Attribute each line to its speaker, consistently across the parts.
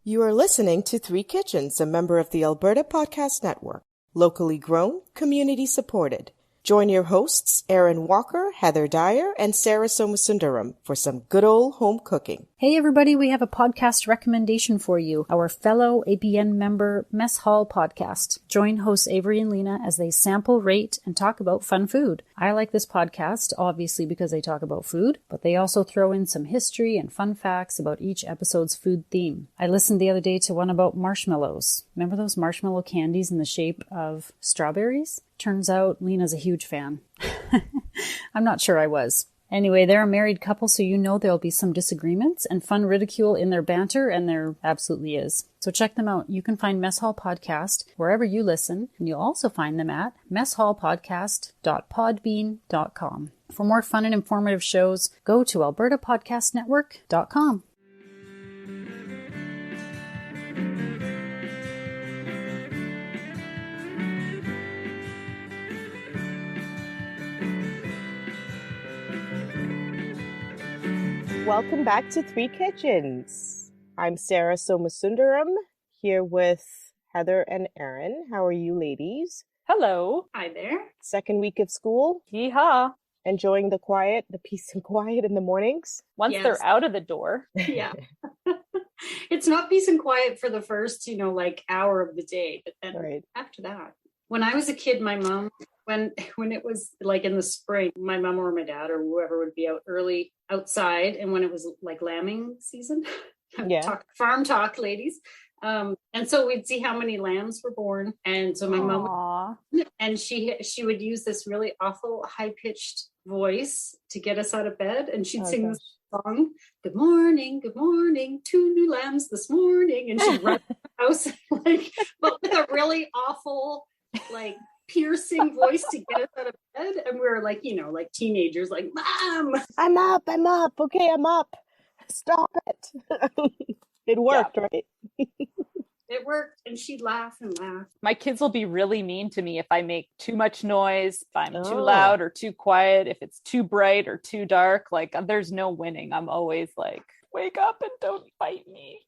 Speaker 1: You are listening to Three Kitchens, a member of the Alberta Podcast Network. Locally grown, community supported. Join your hosts, Erin Walker, Heather Dyer, and Sarah Somasundaram for some good old home cooking.
Speaker 2: Hey everybody, we have a podcast recommendation for you. Our fellow APN member Mess Hall podcast. Join hosts Avery and Lena as they sample, rate, and talk about fun food. I like this podcast, obviously because they talk about food, but they also throw in some history and fun facts about each episode's food theme. I listened the other day to one about marshmallows. Remember those marshmallow candies in the shape of strawberries? Turns out Lena's a huge fan. I'm not sure I was. Anyway, they're a married couple, so you know there'll be some disagreements and fun ridicule in their banter, and there absolutely is. So check them out. You can find Mess Hall Podcast wherever you listen, and you'll also find them at messhallpodcast.podbean.com. For more fun and informative shows, go to albertapodcastnetwork.com.
Speaker 1: Welcome back to Three Kitchens. I'm Sarah Somasundaram, here with Heather and Erin. How are you ladies?
Speaker 3: Hello.
Speaker 4: Hi there.
Speaker 1: Second week of school?
Speaker 3: Yeehaw.
Speaker 1: Enjoying the quiet, the peace and quiet in the mornings?
Speaker 3: Once they're out of the door.
Speaker 4: Yeah. It's not peace and quiet for the first, hour of the day, but then after that. When I was a kid, my mom, when it was like in the spring, my mom or my dad or whoever would be out early outside, and when it was like lambing season, farm talk, ladies. And so we'd see how many lambs were born. And so my mom, and she would use this really awful high-pitched voice to get us out of bed. And she'd sing this song, good morning, 2 new lambs this morning. And she'd run the house but with a really awful, piercing voice to get us out of bed. And we were like teenagers, like, Mom,
Speaker 1: I'm up. Okay, I'm up. Stop it. It worked, right?
Speaker 4: It worked. And she'd laugh and laugh.
Speaker 3: My kids will be really mean to me if I make too much noise, if I'm too loud or too quiet, if it's too bright or too dark. Like, there's no winning. I'm always like, wake up and don't bite me.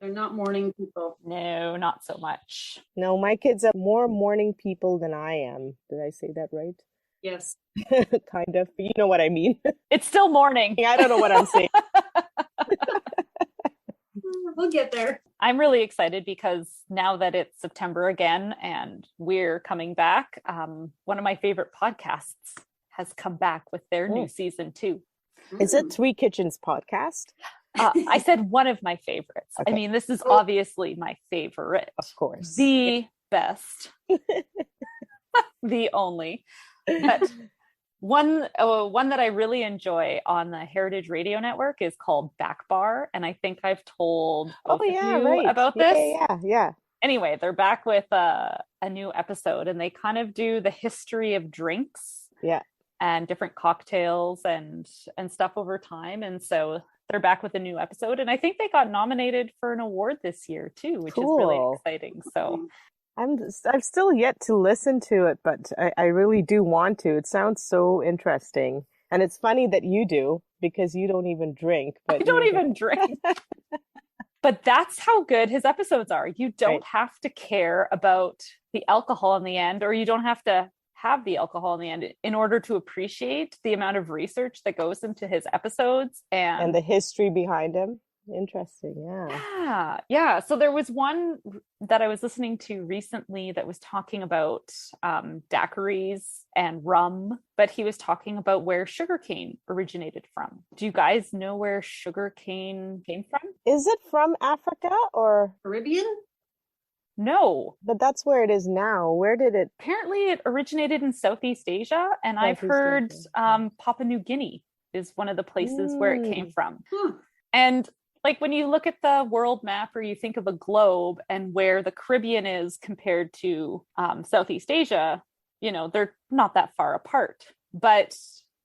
Speaker 4: They're not morning people.
Speaker 3: No, not so much.
Speaker 1: No, my kids are more morning people than I am. Did I say that right?
Speaker 4: Yes.
Speaker 1: Kind of. You know what I mean.
Speaker 3: It's still morning.
Speaker 1: I don't know what I'm saying.
Speaker 4: We'll get there.
Speaker 3: I'm really excited because now that it's September again and we're coming back, one of my favorite podcasts has come back with their new season 2.
Speaker 1: Is it Three Kitchens podcast?
Speaker 3: I said one of my favorites. Okay. I mean, this is obviously my favorite.
Speaker 1: Of course.
Speaker 3: The best. The only. But one that I really enjoy on the Heritage Radio Network is called Back Bar. And I think I've told both of you about this.
Speaker 1: Yeah.
Speaker 3: Anyway, they're back with a new episode, and they kind of do the history of drinks.
Speaker 1: Yeah.
Speaker 3: And different cocktails and stuff over time. And so they're back with a new episode. And I think they got nominated for an award this year too, which is really exciting. So
Speaker 1: I've still yet to listen to it, but I really do want to. It sounds so interesting. And it's funny that you do, because you don't even drink. But
Speaker 3: I don't even drink. But that's how good his episodes are. You don't have to care about the alcohol in the end, or you don't have to have the alcohol in the end in order to appreciate the amount of research that goes into his episodes and
Speaker 1: the history behind him. Interesting.
Speaker 3: Yeah. So there was one that I was listening to recently that was talking about daiquiris and rum, but he was talking about where sugarcane originated from. Do you guys know where sugarcane came from?
Speaker 1: Is it from Africa or
Speaker 4: Caribbean?
Speaker 3: No.
Speaker 1: But that's where it is now. Where did it?
Speaker 3: Apparently it originated in Southeast Asia, and I've heard Papua New Guinea is one of the places where it came from. And like when you look at the world map, or you think of a globe and where the Caribbean is compared to Southeast Asia, they're not that far apart. But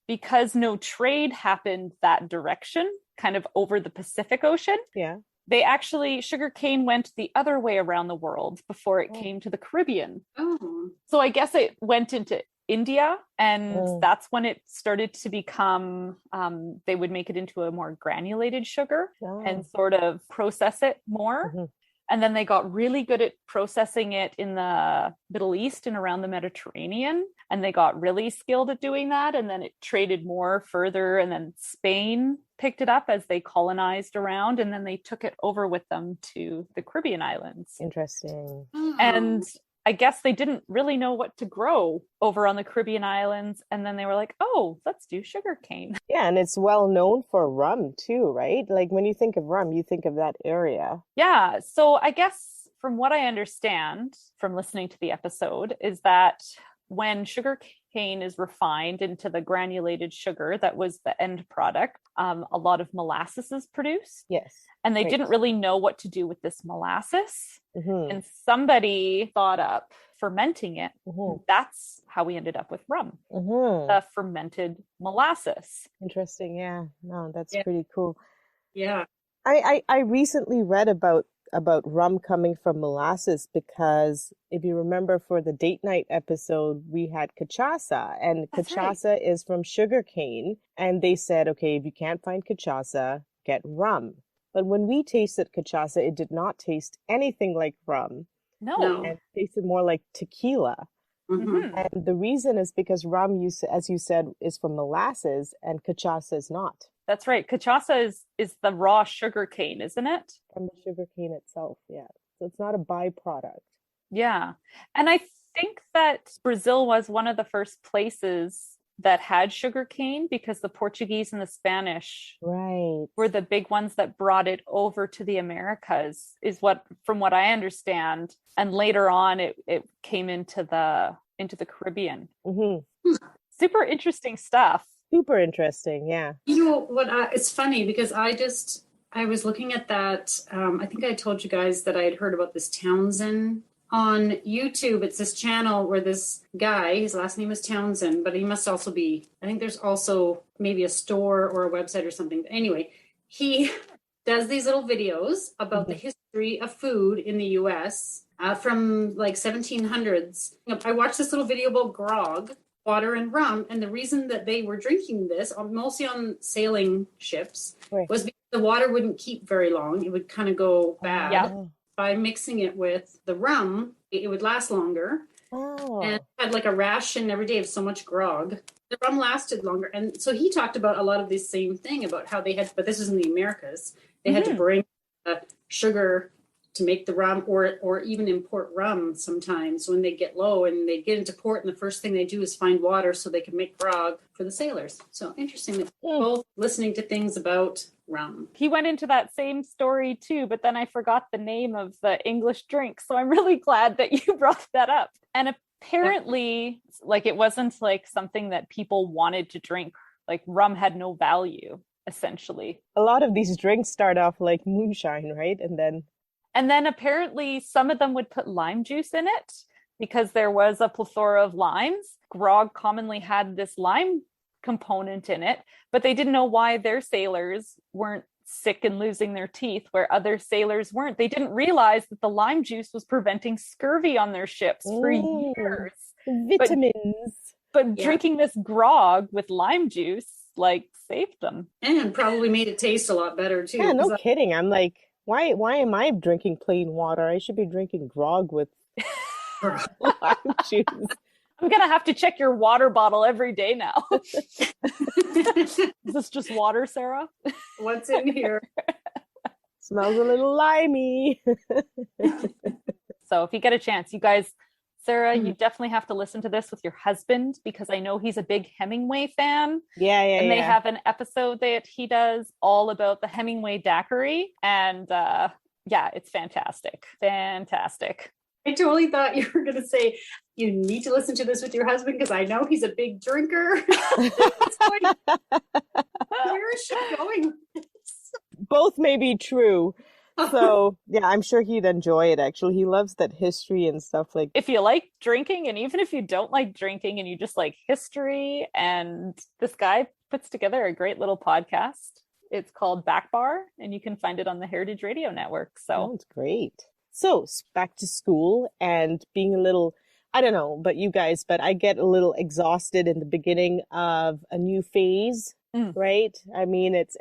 Speaker 3: because no trade happened that direction, kind of over the Pacific Ocean, sugarcane went the other way around the world before it came to the Caribbean. So I guess it went into India, and that's when it started to become, they would make it into a more granulated sugar and sort of process it more. And then they got really good at processing it in the Middle East and around the Mediterranean. And they got really skilled at doing that. And then it traded more further. And then Spain picked it up as they colonized around. And then they took it over with them to the Caribbean islands.
Speaker 1: Interesting.
Speaker 3: And I guess they didn't really know what to grow over on the Caribbean islands. And then they were like, oh, let's do sugarcane.
Speaker 1: Yeah, and it's well known for rum too, right? Like when you think of rum, you think of that area.
Speaker 3: Yeah. So I guess from what I understand from listening to the episode is that when sugarcane is refined into the granulated sugar, that was the end product, a lot of molasses is produced.
Speaker 1: Yes.
Speaker 3: And they didn't really know what to do with this molasses. And somebody thought up fermenting it. That's how we ended up with rum, the fermented molasses.
Speaker 1: Interesting. Yeah. No, that's pretty cool.
Speaker 4: Yeah.
Speaker 1: I recently read about rum coming from molasses because if you remember for the date night episode, we had cachaça, and cachaça is from sugarcane. And they said, okay, if you can't find cachaça, get rum. But when we tasted cachaça, it did not taste anything like rum.
Speaker 3: No.
Speaker 1: And it tasted more like tequila. And the reason is because rum, as you said, is from molasses and cachaça is not.
Speaker 3: That's right. Cachaça is the raw sugar cane, isn't it?
Speaker 1: From the sugar cane itself, yeah. So it's not a byproduct.
Speaker 3: Yeah. And I think that Brazil was one of the first places that had sugar cane because the Portuguese and the Spanish were the big ones that brought it over to the Americas, from what I understand. And later on, it came into the Caribbean. Super interesting stuff.
Speaker 1: Super interesting, yeah.
Speaker 4: You know what? It's funny because I was looking at that. I think I told you guys that I had heard about this Townsend on YouTube. It's this channel where this guy, his last name is Townsend, but he must also be, I think there's also maybe a store or a website or something. Anyway, he does these little videos about the history of food in the US from like 1700s. I watched this little video about grog, water and rum, and the reason that they were drinking this, mostly on sailing ships, was because the water wouldn't keep very long. It would kind of go bad.
Speaker 3: Yeah.
Speaker 4: By mixing it with the rum, it would last longer. And had like a ration every day of so much grog. The rum lasted longer. And so he talked about a lot of this same thing about how they had, but this was in the Americas, they had to bring sugar to make the rum, or even import rum sometimes when they get low and they get into port, and the first thing they do is find water so they can make grog for the sailors. So interesting that both listening to things about rum.
Speaker 3: He went into that same story too, but then I forgot the name of the English drink. So I'm really glad that you brought that up. And apparently, like, it wasn't like something that people wanted to drink. Like, rum had no value, essentially.
Speaker 1: A lot of these drinks start off like moonshine, right? And then
Speaker 3: apparently some of them would put lime juice in it because there was a plethora of limes. Grog commonly had this lime component in it, but they didn't know why their sailors weren't sick and losing their teeth where other sailors weren't. They didn't realize that the lime juice was preventing scurvy on their ships for years.
Speaker 1: Vitamins.
Speaker 3: But drinking this grog with lime juice, like, saved them.
Speaker 4: And probably made it taste a lot better too.
Speaker 1: Yeah, no kidding. I'm like, why am I drinking plain water? I should be drinking grog with lime juice.
Speaker 3: I'm going to have to check your water bottle every day now. Is this just water, Sarah?
Speaker 4: What's in here?
Speaker 1: Smells a little limey.
Speaker 3: So if you get a chance, you guys, Sarah, you definitely have to listen to this with your husband because I know he's a big Hemingway fan.
Speaker 1: And
Speaker 3: they have an episode that he does all about the Hemingway daiquiri. And it's fantastic. Fantastic.
Speaker 4: I totally thought you were going to say you need to listen to this with your husband because I know he's a big drinker. Where is she going?
Speaker 1: Both may be true. So, yeah, I'm sure he'd enjoy it, actually. He loves that history and stuff like.
Speaker 3: If you like drinking, and even if you don't like drinking and you just like history, and this guy puts together a great little podcast. It's called Back Bar, and you can find it on the Heritage Radio Network. So
Speaker 1: sounds great. So, back to school and being a little I don't know about you guys, but I get a little exhausted in the beginning of a new phase, right? I mean, it's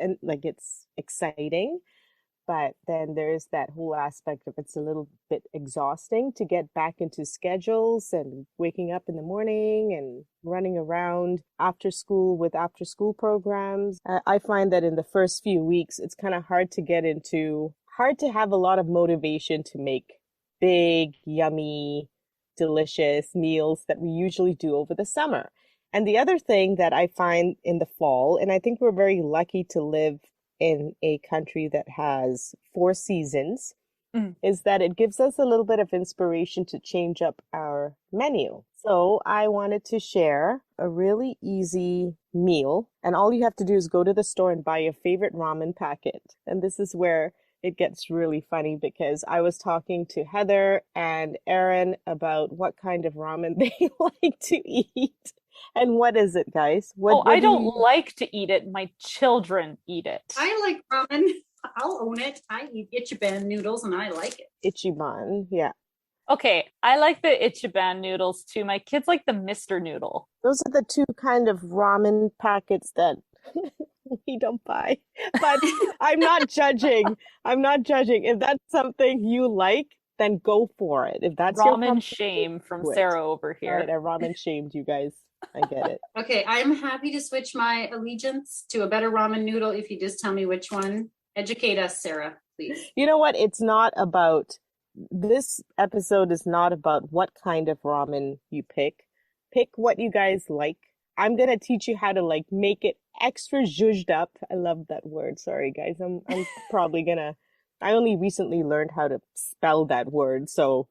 Speaker 1: exciting, but then there's that whole aspect of it's a little bit exhausting to get back into schedules and waking up in the morning and running around after school with after school programs. I find that in the first few weeks, it's kind of hard to have a lot of motivation to make big, yummy, delicious meals that we usually do over the summer. And the other thing that I find in the fall, and I think we're very lucky to live in a country that has 4 seasons, is that it gives us a little bit of inspiration to change up our menu. So I wanted to share a really easy meal, and all you have to do is go to the store and buy your favorite ramen packet. And this is where it gets really funny because I was talking to Heather and Aaron about what kind of ramen they like to eat. And what is it, guys? What
Speaker 3: I don't like to eat it. My children eat it.
Speaker 4: I like ramen. I'll own it. I eat Ichiban noodles and I like it.
Speaker 1: Ichiban, yeah.
Speaker 3: Okay, I like the Ichiban noodles too. My kids like the Mr. Noodle.
Speaker 1: Those are the 2 kind of ramen packets that we don't buy. But I'm not judging. If that's something you like, then go for it. If that's
Speaker 3: ramen shame from Sarah over here.
Speaker 1: All right, I ramen shamed you guys. I get it.
Speaker 4: Okay, I'm happy to switch my allegiance to a better ramen noodle if you just tell me which one. Educate us, Sarah, please.
Speaker 1: You know what? This episode is not about what kind of ramen you pick. Pick what you guys like. I'm going to teach you how to make it extra zhuzhed up. I love that word. Sorry, guys. I'm probably I only recently learned how to spell that word. So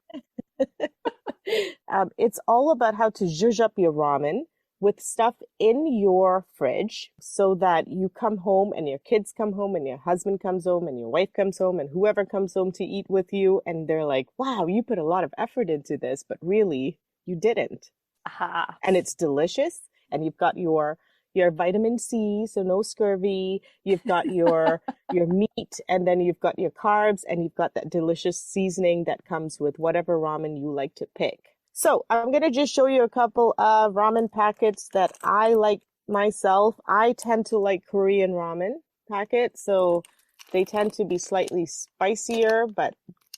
Speaker 1: it's all about how to zhuzh up your ramen with stuff in your fridge so that you come home and your kids come home and your husband comes home and your wife comes home and whoever comes home to eat with you. And they're like, wow, you put a lot of effort into this, but really you didn't.
Speaker 3: Aha.
Speaker 1: And it's delicious. And you've got your vitamin C, so no scurvy. You've got your meat, and then you've got your carbs, and you've got that delicious seasoning that comes with whatever ramen you like to pick. So I'm going to just show you a couple of ramen packets that I like myself. I tend to like Korean ramen packets, so they tend to be slightly spicier, but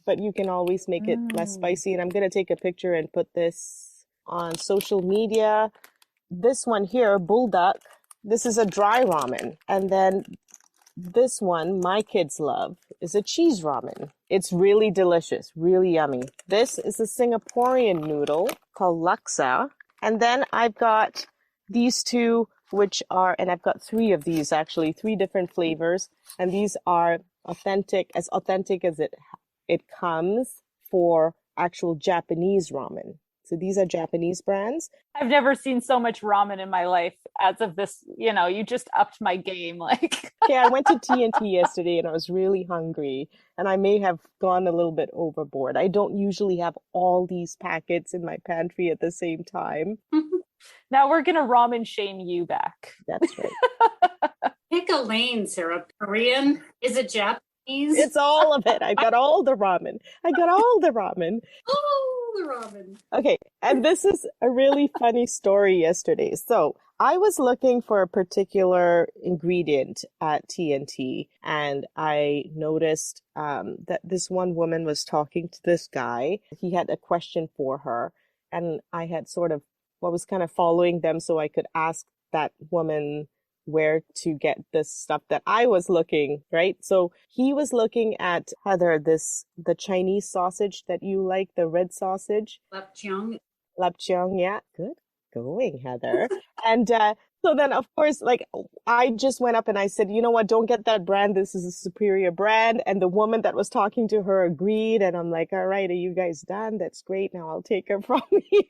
Speaker 1: you can always make it less spicy. And I'm going to take a picture and put this on social media. This one here, Bulldog, this is a dry ramen. And then this one, my kids love, is a cheese ramen. It's really delicious, really yummy. This is a Singaporean noodle called Laksa. And then I've got these 2, and I've got 3 of these actually, 3 different flavors. And these are authentic as it comes for actual Japanese ramen. So these are Japanese brands.
Speaker 3: I've never seen so much ramen in my life as of this, you just upped my game.
Speaker 1: Okay, I went to T&T yesterday and I was really hungry and I may have gone a little bit overboard. I don't usually have all these packets in my pantry at the same time.
Speaker 3: Now we're going to ramen shame you back.
Speaker 1: That's right.
Speaker 4: Pick a lane, Sarah. Korean? Is it Japanese?
Speaker 1: It's all of it. I got all the ramen. Oh, the ramen. Okay, and this is a really funny story yesterday. So I was looking for a particular ingredient at T&T, and I noticed that this one woman was talking to this guy. He had a question for her, and I had was kind of following them so I could ask that woman where to get this stuff that I was looking, right? So he was looking at, Heather, the Chinese sausage that you like, the red sausage.
Speaker 4: Lapcheong.
Speaker 1: Yeah. Good going, Heather. And so then, of course, I just went up and I said, you know what, don't get that brand. This is a superior brand. And the woman that was talking to her agreed. And I'm like, all right, are you guys done? That's great. Now I'll take her from you.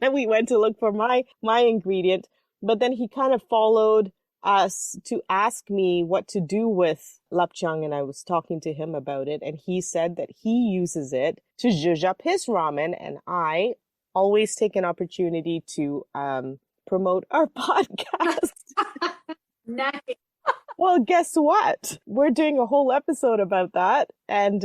Speaker 1: And we went to look for my ingredient. But then he kind of followed us to ask me what to do with lapcheong, and I was talking to him about it, and he said that he uses it to zhuzh up his ramen, and I always take an opportunity to promote our podcast.
Speaker 4: Nice.
Speaker 1: Well, guess what? We're doing a whole episode about that, and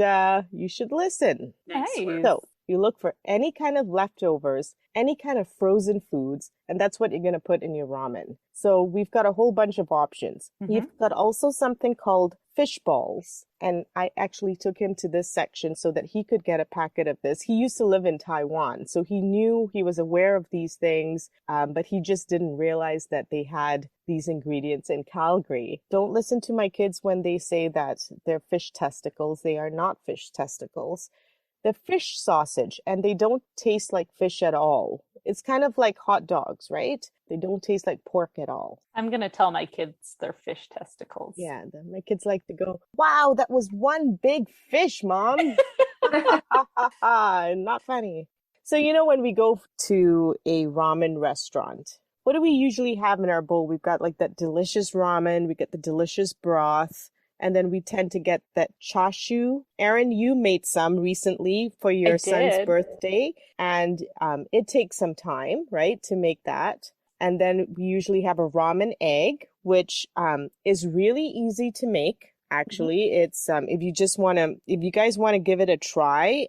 Speaker 1: you should listen.
Speaker 3: Nice.
Speaker 1: So you look for any kind of leftovers, any kind of frozen foods, and that's what you're going to put in your ramen. So we've got a whole bunch of options. We've got also something called fish balls. And I actually took him to this section so that he could get a packet of this. He used to live in Taiwan, so he was aware of these things, but he just didn't realize that they had these ingredients in Calgary. Don't listen to my kids when they say that they're fish testicles. They are not fish testicles. They're fish sausage, and they don't taste like fish at all. It's kind of like hot dogs, right? They don't taste like pork at all.
Speaker 3: I'm going to tell my kids they're fish testicles.
Speaker 1: Yeah, my kids like to go, wow, that was one big fish, Mom. Not funny. So, when we go to a ramen restaurant, what do we usually have in our bowl? We've got like that delicious ramen, we get the delicious broth, and then we tend to get that chashu. Erin, you made some recently for your son's birthday, and it takes some time, right, to make that. And then we usually have a ramen egg, which is really easy to make. Actually, it's if you guys want to give it a try,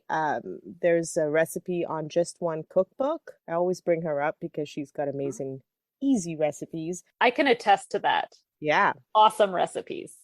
Speaker 1: there's a recipe on Just One Cookbook. I always bring her up because she's got amazing, easy recipes.
Speaker 3: I can attest to that.
Speaker 1: Yeah.
Speaker 3: Awesome recipes.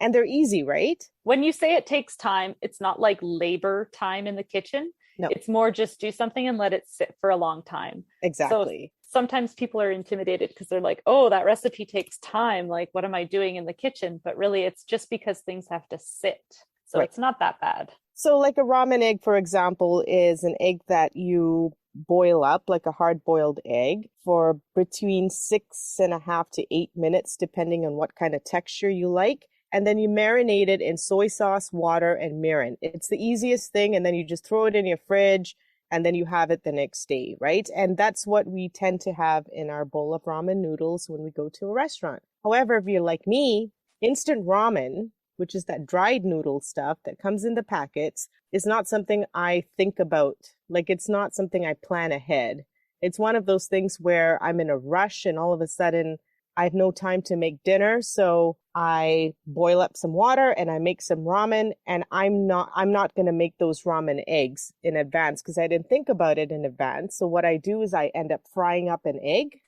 Speaker 3: And they're easy, right? When you say it takes time, it's not like labor time in the kitchen.
Speaker 1: No.
Speaker 3: It's more just do something and let it sit for a long time.
Speaker 1: Exactly.
Speaker 3: So sometimes people are intimidated because they're like, oh, that recipe takes time. Like, what am I doing in the kitchen? But really, it's just because things have to sit. So It's not that bad. So like a ramen egg, for example, is an egg that you boil up, like a hard-boiled egg, for between 6.5 to 8 minutes, depending on what kind of texture you like. And then you marinate it in soy sauce, water, and mirin. It's the easiest thing. And then you just throw it in your fridge, and then you have it the next day, right? And that's what we tend to have in our bowl of ramen noodles when we go to a restaurant. However, if you're like me, instant ramen, which is that dried noodle stuff that comes in the packets, is not something I think about. Like, it's not something I plan ahead. It's one of those things where I'm in a rush and all of a sudden I have no time to make dinner. So I boil up some water and I make some ramen, and I'm not going to make those ramen eggs in advance because I didn't think about it in advance. So what I do is I end up frying up an egg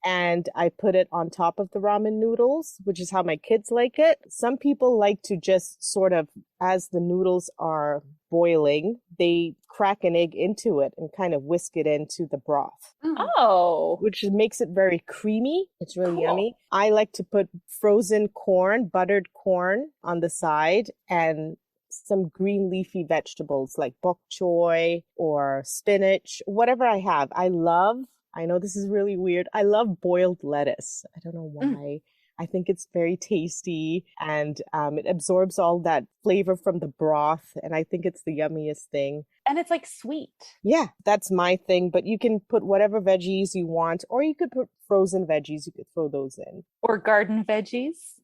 Speaker 3: and I put it on top of the ramen noodles, which is how my kids like it. Some people like to just sort of, as the noodles are boiling, they crack an egg into it and kind of whisk it into the broth. Oh.
Speaker 1: Which makes it very creamy. It's really yummy. I like to put frozen corn, buttered corn on the side, and some green leafy vegetables like bok choy or spinach, whatever I have. I know this is really weird, I love boiled lettuce. I don't know why. I think it's very tasty, and it absorbs all that flavor from the broth, and I think it's the yummiest thing.
Speaker 3: And it's like sweet.
Speaker 1: Yeah, that's my thing, but you can put whatever veggies you want, or you could put frozen veggies, you could throw those in.
Speaker 3: Or garden veggies.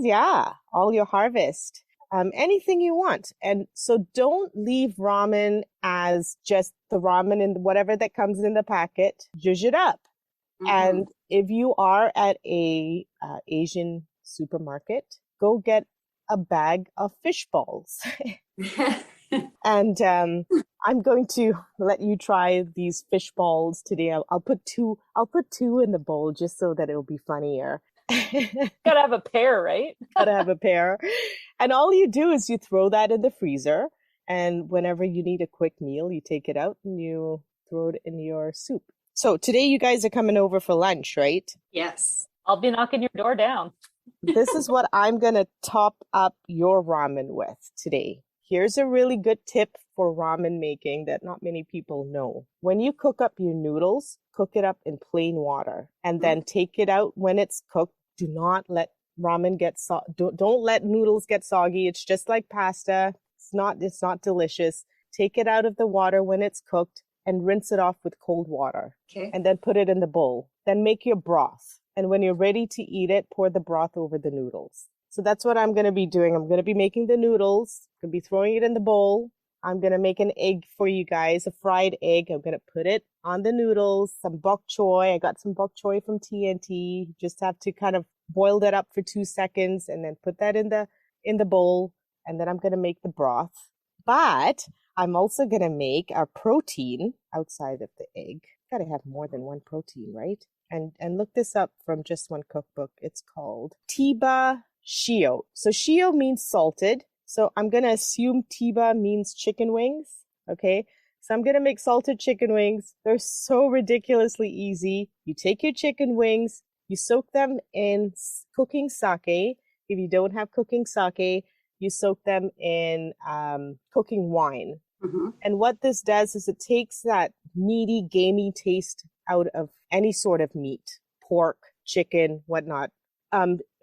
Speaker 1: Yeah, all your harvest. Anything you want. And so don't leave ramen as just the ramen and whatever that comes in the packet. Zhuzh it up. And if you are at a Asian supermarket, go get a bag of fish balls. And I'm going to let you try these fish balls today. I'll put two in the bowl just so that it'll be funnier.
Speaker 3: Gotta have a pair, right?
Speaker 1: Gotta have a pair. And all you do is you throw that in the freezer, and whenever you need a quick meal, you take it out and you throw it in your soup. So today you guys are coming over for lunch, right?
Speaker 4: Yes.
Speaker 3: I'll be knocking your door down.
Speaker 1: This is what I'm going to top up your ramen with today. Here's a really good tip for ramen making that not many people know. When you cook up your noodles, cook it up in plain water and then take it out when it's cooked. Do not let ramen get don't let noodles get soggy. It's just like pasta. It's not delicious. Take it out of the water when it's cooked and rinse it off with cold water.
Speaker 4: Okay.
Speaker 1: And then put it in the bowl. Then make your broth. And when you're ready to eat it, pour the broth over the noodles. So that's what I'm going to be doing. I'm going to be making the noodles. I'm going to be throwing it in the bowl. I'm going to make an egg for you guys, a fried egg. I'm going to put it on the noodles, some bok choy. I got some bok choy from TNT. You just have to kind of boil that up for 2 seconds and then put that in the bowl. And then I'm going to make the broth. But I'm also going to make our protein outside of the egg. Got to have more than one protein, right? And look this up from just one cookbook. It's called Tiba Shio. So Shio means salted. So I'm going to assume Tiba means chicken wings. Okay. So I'm going to make salted chicken wings. They're so ridiculously easy. You take your chicken wings, you soak them in cooking sake. If you don't have cooking sake, you soak them in cooking wine. Mm-hmm. And what this does is it takes that meaty, gamey taste out of any sort of meat, pork, chicken, whatnot,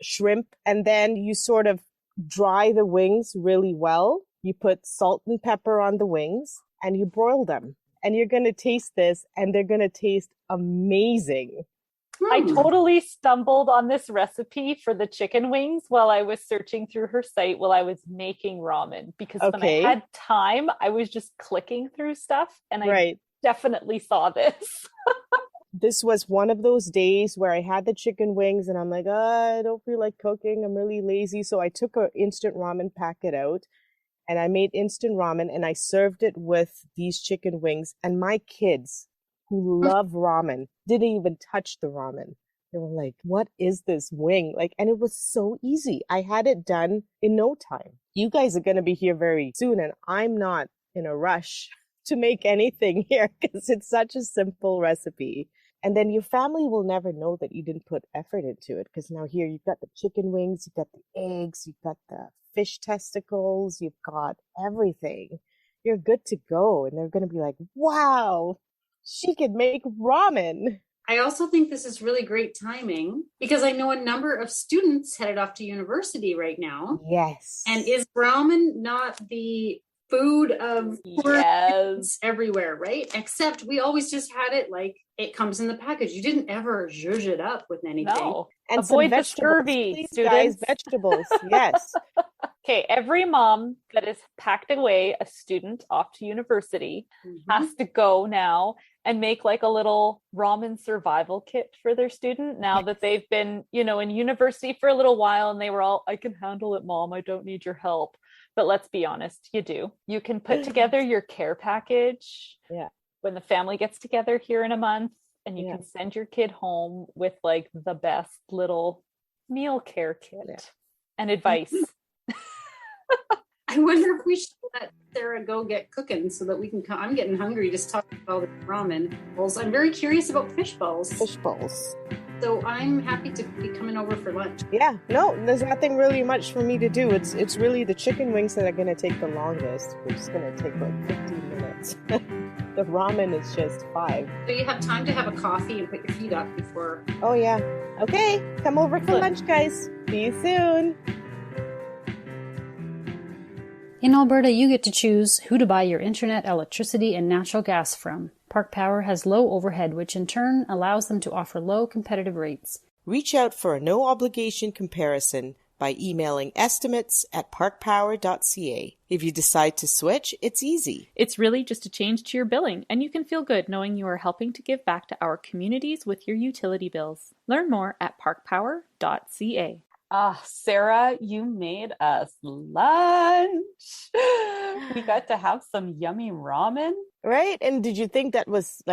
Speaker 1: shrimp. And then you sort of dry the wings really well. You put salt and pepper on the wings and you broil them. And you're going to taste this and they're going to taste amazing.
Speaker 3: I totally stumbled on this recipe for the chicken wings while I was searching through her site while I was making ramen, because when I had time, I was just clicking through stuff and I definitely saw this.
Speaker 1: This was one of those days where I had the chicken wings and I'm like, I don't feel like cooking. I'm really lazy. So I took an instant ramen packet out and I made instant ramen and I served it with these chicken wings. And my kids, who love ramen, didn't even touch the ramen. They were like, what is this wing? Like, and it was so easy. I had it done in no time. You guys are going to be here very soon, and I'm not in a rush to make anything here because it's such a simple recipe. And then your family will never know that you didn't put effort into it, because now here you've got the chicken wings, you've got the eggs, you've got the fish testicles, you've got everything. You're good to go. And they're going to be like, wow, she could make ramen.
Speaker 4: I also think this is really great timing because I know a number of students headed off to university right now.
Speaker 1: Yes.
Speaker 4: And is ramen not the food of kids everywhere, right? Except we always just had it like it comes in the package. You didn't ever zhuzh it up with anything.
Speaker 3: No.
Speaker 1: And
Speaker 3: avoid the scurvy,
Speaker 1: please,
Speaker 3: students.
Speaker 1: Guys, vegetables, yes.
Speaker 3: Okay, every mom that has packed away a student off to university has to go now and make like a little ramen survival kit for their student now that they've been, in university for a little while and they were all, I can handle it, Mom. I don't need your help. But let's be honest, you do. You can put together your care package when the family gets together here in a month, and you can send your kid home with like the best little meal care kit and advice.
Speaker 4: I wonder if we should let Sarah go get cooking so that we can come. I'm getting hungry just talking about the ramen bowls. I'm very curious about fish balls.
Speaker 1: Fish balls.
Speaker 4: So I'm happy to be coming over for lunch.
Speaker 1: Yeah, no, there's nothing really much for me to do. It's really the chicken wings that are going to take the longest, which is going to take like 15 minutes. The ramen is just 5.
Speaker 4: So you have time to have a coffee and put your feet up before.
Speaker 1: Oh, yeah. Okay, come over for lunch, guys. See you soon.
Speaker 2: In Alberta, you get to choose who to buy your internet, electricity, and natural gas from. Park Power has low overhead, which in turn allows them to offer low competitive rates.
Speaker 1: Reach out for a no-obligation comparison by emailing estimates@parkpower.ca. If you decide to switch, it's easy.
Speaker 3: It's really just a change to your billing, and you can feel good knowing you are helping to give back to our communities with your utility bills. Learn more at parkpower.ca. Sarah, you made us lunch. We got to have some yummy ramen.
Speaker 1: Right? And did you think that was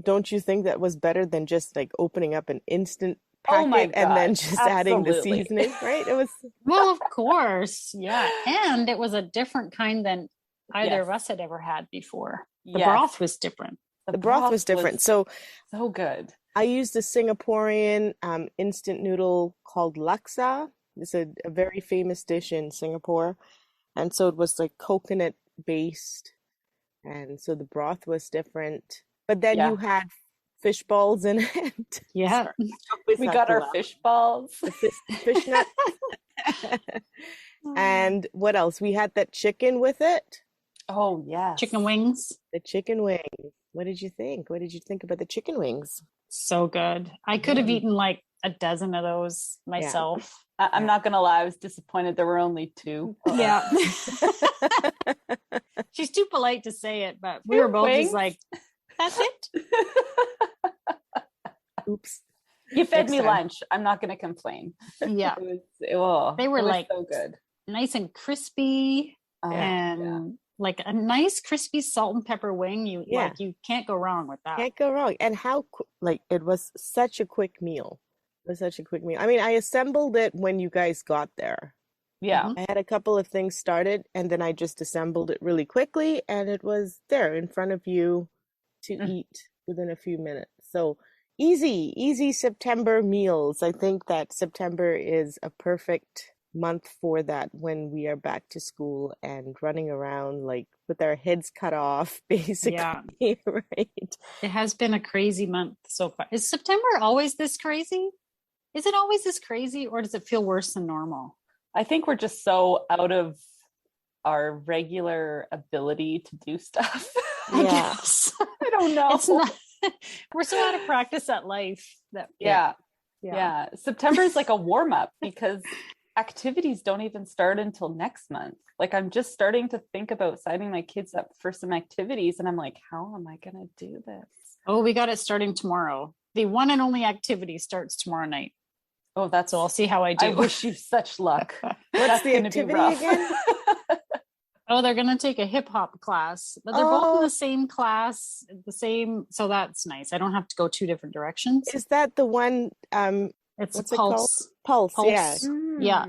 Speaker 1: don't you think that was better than just like opening up an instant packet and then just adding the seasoning, right? It was
Speaker 2: well, of course. Yeah. And it was a different kind than either of us had ever had before. The broth was different.
Speaker 1: The broth was different. So
Speaker 3: good.
Speaker 1: I used a Singaporean instant noodle called Laksa. It's a very famous dish in Singapore. And so it was like coconut based. And so the broth was different. But then you had fish balls in it.
Speaker 2: Yeah.
Speaker 3: We got our fish balls.
Speaker 1: The fish nuts. And what else? We had that chicken with it.
Speaker 3: Oh, yeah.
Speaker 2: Chicken wings.
Speaker 1: The chicken wings. What did you think? What did you think about the chicken wings?
Speaker 2: So good. I could have eaten like a dozen of those myself.
Speaker 3: I'm not going to lie. I was disappointed there were only 2.
Speaker 2: Yeah. She's too polite to say it, but we were both just like, that's it.
Speaker 1: Oops.
Speaker 3: You fed me lunch. I'm not going to complain.
Speaker 2: Yeah.
Speaker 3: They were like
Speaker 2: so good. Nice and crispy and like a nice crispy salt and pepper wing. You can't go wrong with that.
Speaker 1: Can't go wrong. And it was such a quick meal. It was such a quick meal. I mean, I assembled it when you guys got there.
Speaker 3: Yeah.
Speaker 1: I had a couple of things started and then I just assembled it really quickly and it was there in front of you to eat within a few minutes. So easy September meals. I think that September is a perfect month for that when we are back to school and running around like with our heads cut off, basically. Yeah. Right.
Speaker 2: It has been a crazy month so far. Is September always this crazy? Is it always this crazy or does it feel worse than normal?
Speaker 3: I think we're just so out of our regular ability to do stuff.
Speaker 2: I guess.
Speaker 3: I don't know.
Speaker 2: We're so out of practice at life that
Speaker 3: yeah. September is like a warm up because activities don't even start until next month. Like I'm just starting to think about signing my kids up for some activities and I'm like, how am I going to do this?
Speaker 2: Oh, we got it starting tomorrow. The one and only activity starts tomorrow night.
Speaker 3: Oh,
Speaker 2: so I'll see how I do.
Speaker 3: I wish you such luck.
Speaker 1: What's the activity again?
Speaker 2: Oh, they're going to take a hip hop class, but they're both in the same class, so that's nice. I don't have to go two different directions.
Speaker 1: Is that the one?
Speaker 2: It's Pulse.
Speaker 1: Pulse, yeah.
Speaker 2: Yeah.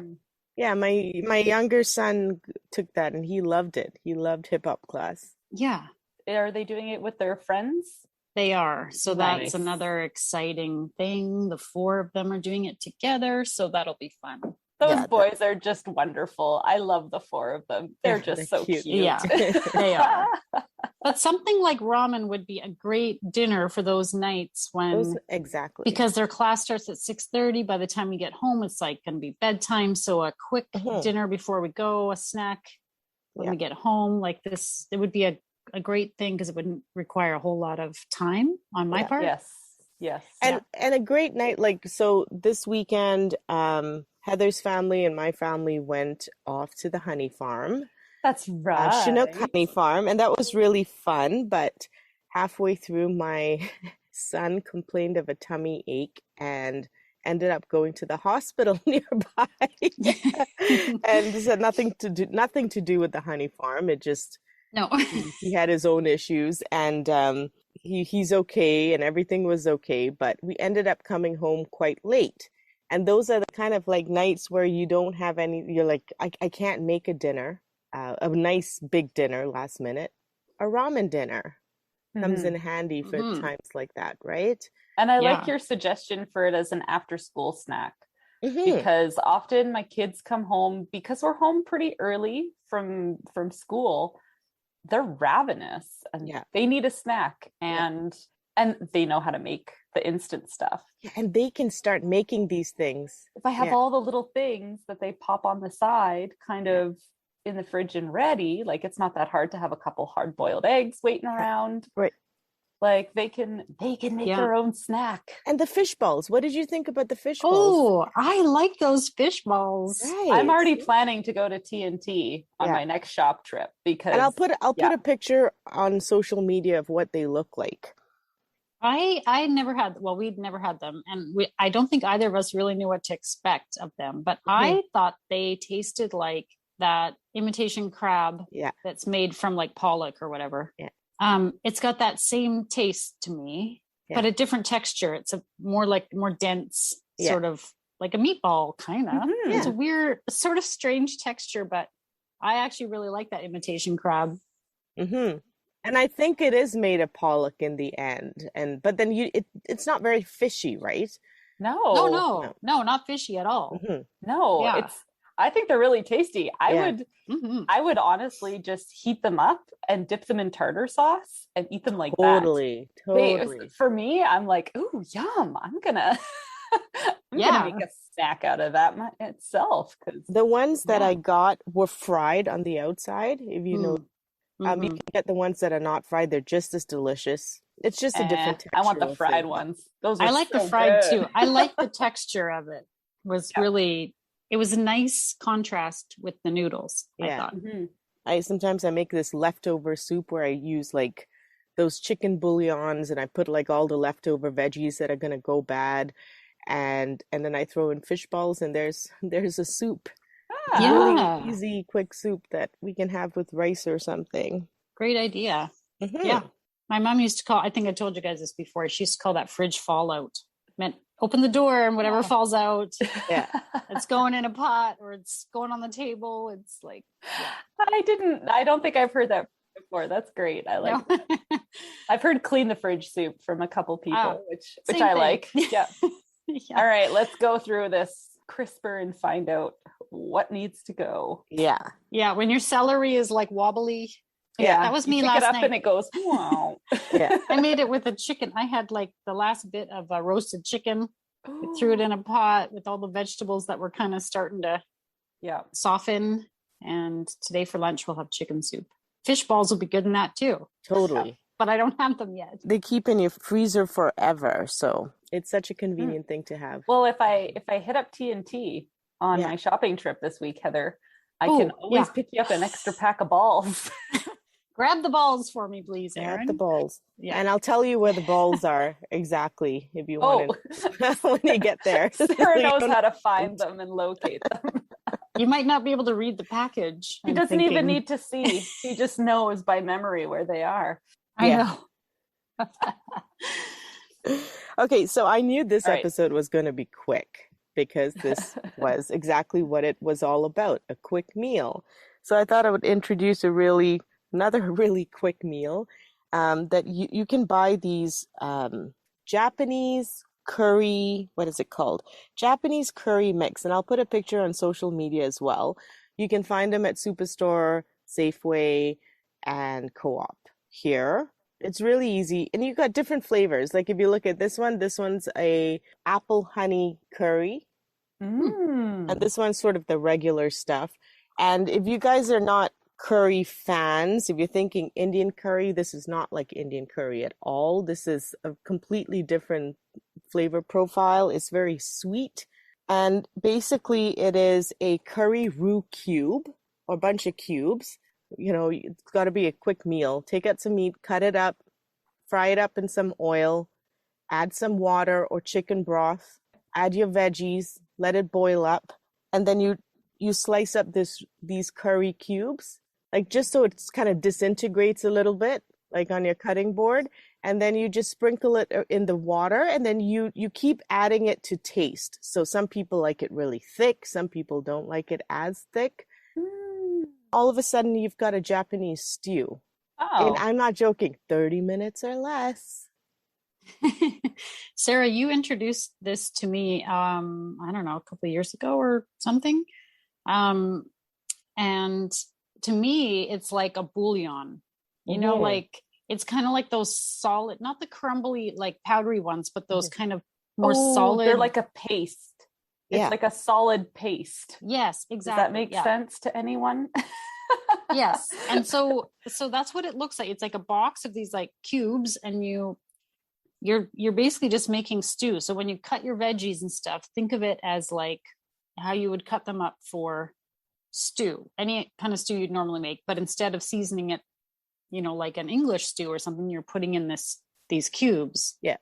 Speaker 1: Yeah, my younger son took that and he loved it. He loved hip hop class.
Speaker 2: Yeah.
Speaker 3: Are they doing it with their friends?
Speaker 2: They are. So that's another exciting thing. The four of them are doing it together. So that'll be fun.
Speaker 3: Those boys are just wonderful. I love the four of them. They're just so cute.
Speaker 2: Yeah, they are. But something like ramen would be a great dinner for those nights when
Speaker 1: exactly
Speaker 2: because their class starts at 6:30. By the time we get home, it's like going to be bedtime. So a quick dinner before we go, a snack when we get home, like this, it would be a great thing because it wouldn't require a whole lot of time on my part.
Speaker 3: Yes.
Speaker 1: And a great night. Like, so this weekend, Heather's family and my family went off to the honey farm.
Speaker 3: That's right.
Speaker 1: Chinook Honey Farm. And that was really fun. But halfway through, my son complained of a tummy ache and ended up going to the hospital nearby. And this had nothing to do with the honey farm. It just, he had his own issues and he's okay and everything was okay. But we ended up coming home quite late. And those are the kind of like nights where you don't have you're like, I can't make a dinner, a nice big dinner last minute. A ramen dinner comes in handy for times like that, right?
Speaker 3: And I like your suggestion for it as an after school snack because often my kids come home because we're home pretty early from school. They're ravenous and they need a snack and they know how to make the instant stuff.
Speaker 1: Yeah, and they can start making these things.
Speaker 3: If I have all the little things that they pop on the side kind of in the fridge and ready, like it's not that hard to have a couple hard-boiled eggs waiting around.
Speaker 1: Right.
Speaker 3: Like they can make their own snack.
Speaker 1: And the fish balls. What did you think about the fish balls?
Speaker 2: Oh, I like those fish balls.
Speaker 1: Right.
Speaker 3: I'm already planning to go to T&T on my next shop trip because
Speaker 1: and I'll put a picture on social media of what they look like.
Speaker 2: We'd never had them and I don't think either of us really knew what to expect of them, but I thought they tasted like that imitation crab that's made from like pollock or whatever. It's got that same taste to me, but a different texture. It's a more dense sort of like a meatball kind of. It's a weird sort of strange texture, but I actually really like that imitation crab.
Speaker 1: And I think it is made of pollock in the end. But then it's not very fishy, right?
Speaker 2: No, not fishy at all.
Speaker 3: No, I think they're really tasty. I would honestly just heat them up and dip them in tartar sauce and eat them like that. Totally. For me, I'm like, ooh, yum. I'm gonna make a snack out of that itself.
Speaker 1: The ones that I got were fried on the outside. If you know, you can get the ones that are not fried. They're just as delicious. It's just a different texture.
Speaker 3: I want the fried ones. Those
Speaker 2: I like the fried too. I like the texture of it. It was a nice contrast with the noodles, I thought.
Speaker 1: Sometimes I make this leftover soup where I use like those chicken bouillons and I put like all the leftover veggies that are going to go bad. And then I throw in fish balls and there's a soup Really easy, quick soup that we can have with rice or something.
Speaker 2: Great idea. Yeah. My mom used to call, I think I told you guys this before, she used to call that fridge fallout. Meant open the door and whatever falls out, it's going in a pot or it's going on the table. It's like,
Speaker 3: I don't think I've heard that before. That's great. I like that. I've heard clean the fridge soup from a couple people, which I like. Yeah. All right, let's go through this CRISPR and find out what needs to go.
Speaker 2: Yeah. When your celery is like wobbly. Yeah, that was me last night.
Speaker 3: And it goes, wow.
Speaker 2: I made it with a chicken. I had like the last bit of a roasted chicken. I threw it in a pot with all the vegetables that were kind of starting to soften. And today for lunch, we'll have chicken soup. Fish balls will be good in that too.
Speaker 1: Totally.
Speaker 2: But I don't have them yet.
Speaker 1: They keep in your freezer forever. So it's such a convenient thing to have.
Speaker 3: Well, if I hit up T&T on my shopping trip this week, Heather, I can always pick you up an extra pack of balls.
Speaker 2: Grab the balls for me, please, Erin.
Speaker 1: Grab the balls. Yeah. And I'll tell you where the balls are exactly if you want to when you get there.
Speaker 3: Sarah knows how to find them and locate them.
Speaker 2: You might not be able to read the package.
Speaker 3: She doesn't even need to see. She just knows by memory where they are.
Speaker 2: I know.
Speaker 1: Okay, so I knew this episode was going to be quick because this was exactly what it was all about, a quick meal. So I thought I would introduce another really quick meal that you can buy these Japanese curry, what is it called? Japanese curry mix. And I'll put a picture on social media as well. You can find them at Superstore, Safeway, and Co-op here. It's really easy. And you've got different flavors. Like if you look at this one's a apple honey curry. And this one's sort of the regular stuff. And if you guys are not curry fans, if you're thinking Indian curry, this is not like Indian curry at all. This is a completely different flavor profile. It's very sweet. And basically it is a curry roux cube or bunch of cubes. You know, it's got to be a quick meal. Take out some meat, cut it up, fry it up in some oil, add some water or chicken broth, add your veggies, let it boil up, and then you slice up these curry cubes, like just so it kind of disintegrates a little bit, like on your cutting board, and then you just sprinkle it in the water, and then you keep adding it to taste. So some people like it really thick, some people don't like it as thick. All of a sudden, you've got a Japanese stew. And I'm not joking, 30 minutes or less.
Speaker 2: Sarah, you introduced this to me, I don't know, a couple of years ago or something. And to me, it's like a bouillon, you know, like it's kind of like those solid, not the crumbly, like powdery ones, but those kind of more solid.
Speaker 3: They're like a paste. It's like a solid paste.
Speaker 2: Yes, exactly.
Speaker 3: Does that make sense to anyone?
Speaker 2: Yes. And so that's what it looks like. It's like a box of these like cubes, and you're basically just making stew. So when you cut your veggies and stuff, think of it as like how you would cut them up for stew, any kind of stew you'd normally make, but instead of seasoning it, you know, like an English stew or something, you're putting in these cubes.
Speaker 1: Yeah.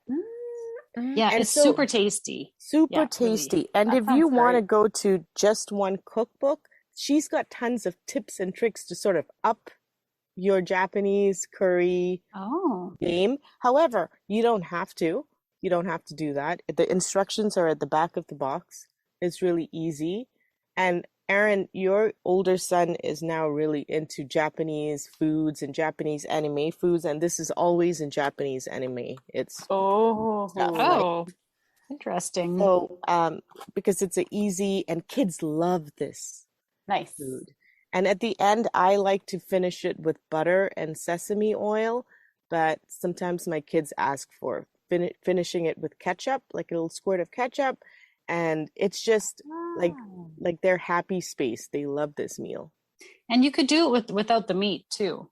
Speaker 2: Yeah, and it's so super tasty.
Speaker 1: Super tasty. Really. And if you want to go to just one cookbook, she's got tons of tips and tricks to sort of up your Japanese curry game. However, you don't have to. You don't have to do that. The instructions are at the back of the box. It's really easy. And Erin, your older son is now really into Japanese foods and Japanese anime foods, and this is always in Japanese anime. It's
Speaker 2: interesting.
Speaker 1: So, because it's easy, and kids love this food. And at the end, I like to finish it with butter and sesame oil, but sometimes my kids ask for finishing it with ketchup, like a little squirt of ketchup. And it's just like their happy space. They love this meal.
Speaker 2: And you could do it without the meat too.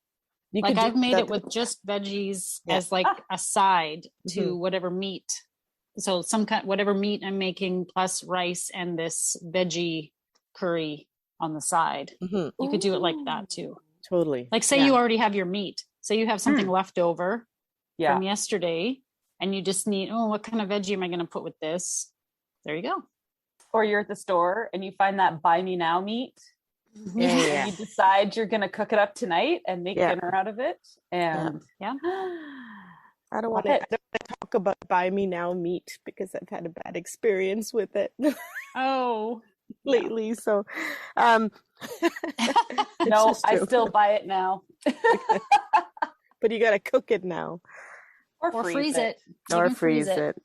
Speaker 2: Like I've made it with just veggies as like a side to whatever meat. So whatever meat I'm making plus rice and this veggie curry on the side. You could do it like that too.
Speaker 1: Totally.
Speaker 2: Like say you already have your meat. Say you have something left over from yesterday and you just need, what kind of veggie am I going to put with this? There you go.
Speaker 3: or you're at the store and you find that buy me now meat.
Speaker 1: Yeah.
Speaker 3: And you decide you're going to cook it up tonight and make dinner out of it. And
Speaker 1: I don't want to talk about buy me now meat because I've had a bad experience with it. Lately. So,
Speaker 3: no, I still buy it now.
Speaker 1: But you got to cook it now.
Speaker 3: Or freeze it.
Speaker 1: Or freeze it.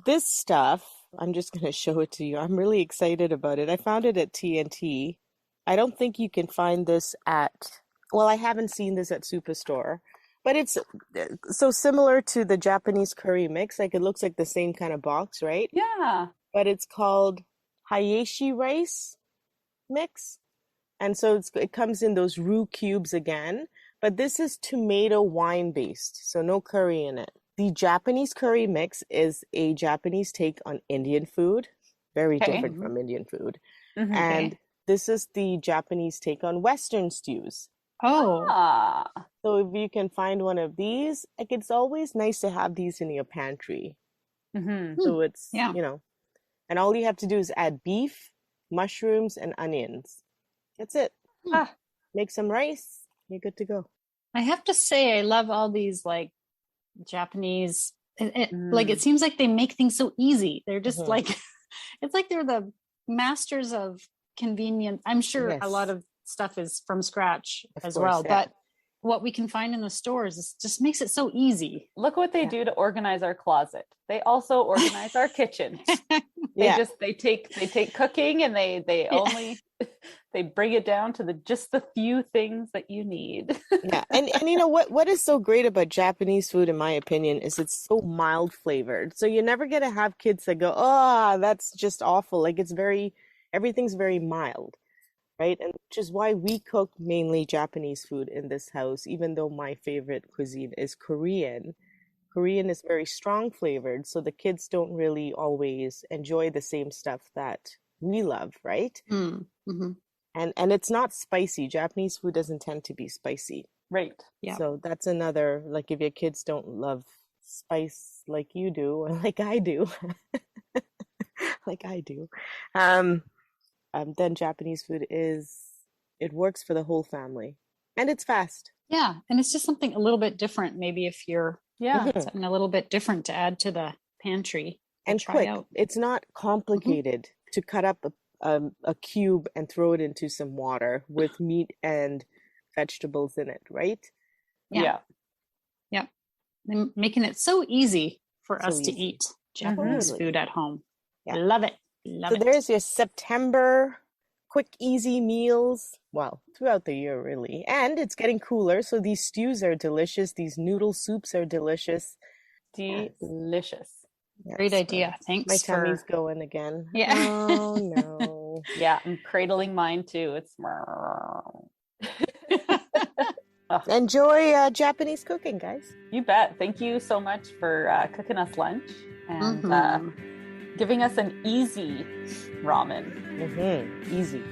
Speaker 1: This stuff, I'm just going to show it to you. I'm really excited about it. I found it at TNT. I don't think you can find this I haven't seen this at Superstore, but it's so similar to the Japanese curry mix. Like it looks like the same kind of box, right?
Speaker 3: Yeah.
Speaker 1: But it's called hayashi rice mix. And so it comes in those roux cubes again, but this is tomato wine based, so no curry in it. The Japanese curry mix is a Japanese take on Indian food, very different from Indian food. Mm-hmm. And this is the Japanese take on Western stews.
Speaker 2: Oh.
Speaker 1: So if you can find one of these, like it's always nice to have these in your pantry. Mm-hmm. So it's, and all you have to do is add beef, mushrooms, and onions. That's it. Make some rice, you're good to go.
Speaker 2: I have to say, I love all these like Japanese, like it seems like they make things so easy. They're just like, it's like they're the masters of convenient. I'm sure a lot of stuff is from scratch well, but what we can find in the stores is just makes it so easy.
Speaker 3: Look what they do to organize our closet. They also organize our kitchen. They take cooking and they only they bring it down to just the few things that you need.
Speaker 1: And you know what is so great about Japanese food, in my opinion, is it's so mild flavored. So you're never gonna have kids that go, "Oh, that's just awful." Like everything's very mild. Right? And which is why we cook mainly Japanese food in this house, even though my favorite cuisine is Korean. Korean is very strong flavored, so the kids don't really always enjoy the same stuff that we love, right? Mm-hmm. And it's not spicy. Japanese food doesn't tend to be spicy.
Speaker 3: Right.
Speaker 1: Yeah. So that's another, like if your kids don't love spice like you do, or like I do, then Japanese food it works for the whole family, and it's fast.
Speaker 2: Yeah, and it's just something a little bit different. Maybe if you're something a little bit different to add to the pantry
Speaker 1: and quick. It's not complicated to cut up a cube and throw it into some water with meat and vegetables in it, right?
Speaker 2: Yeah. And making it so easy for us to eat Japanese food at home. Yeah. Love it. So
Speaker 1: there's your September quick, easy meals. Well, throughout the year, really. And it's getting cooler, so these stews are delicious. These noodle soups are delicious.
Speaker 3: Delicious.
Speaker 1: Yes.
Speaker 2: Great idea. Thanks.
Speaker 1: My tummy's going again.
Speaker 2: Yeah.
Speaker 1: Oh, no.
Speaker 3: Yeah, I'm cradling mine, too. It's...
Speaker 1: Enjoy Japanese cooking, guys.
Speaker 3: You bet. Thank you so much for cooking us lunch and giving us an easy ramen.
Speaker 1: Easy.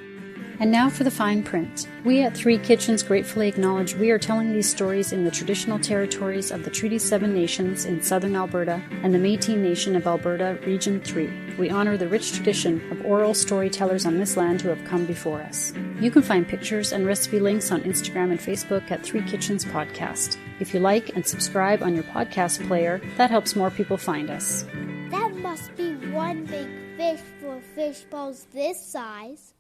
Speaker 2: And now for the fine print. We at Three Kitchens gratefully acknowledge we are telling these stories in the traditional territories of the Treaty 7 Nations in southern Alberta and the Métis Nation of Alberta, Region 3. We honor the rich tradition of oral storytellers on this land who have come before us. You can find pictures and recipe links on Instagram and Facebook at Three Kitchens Podcast. If you like and subscribe on your podcast player, that helps more people find us.
Speaker 5: That must be one big fish for fish bowls this size.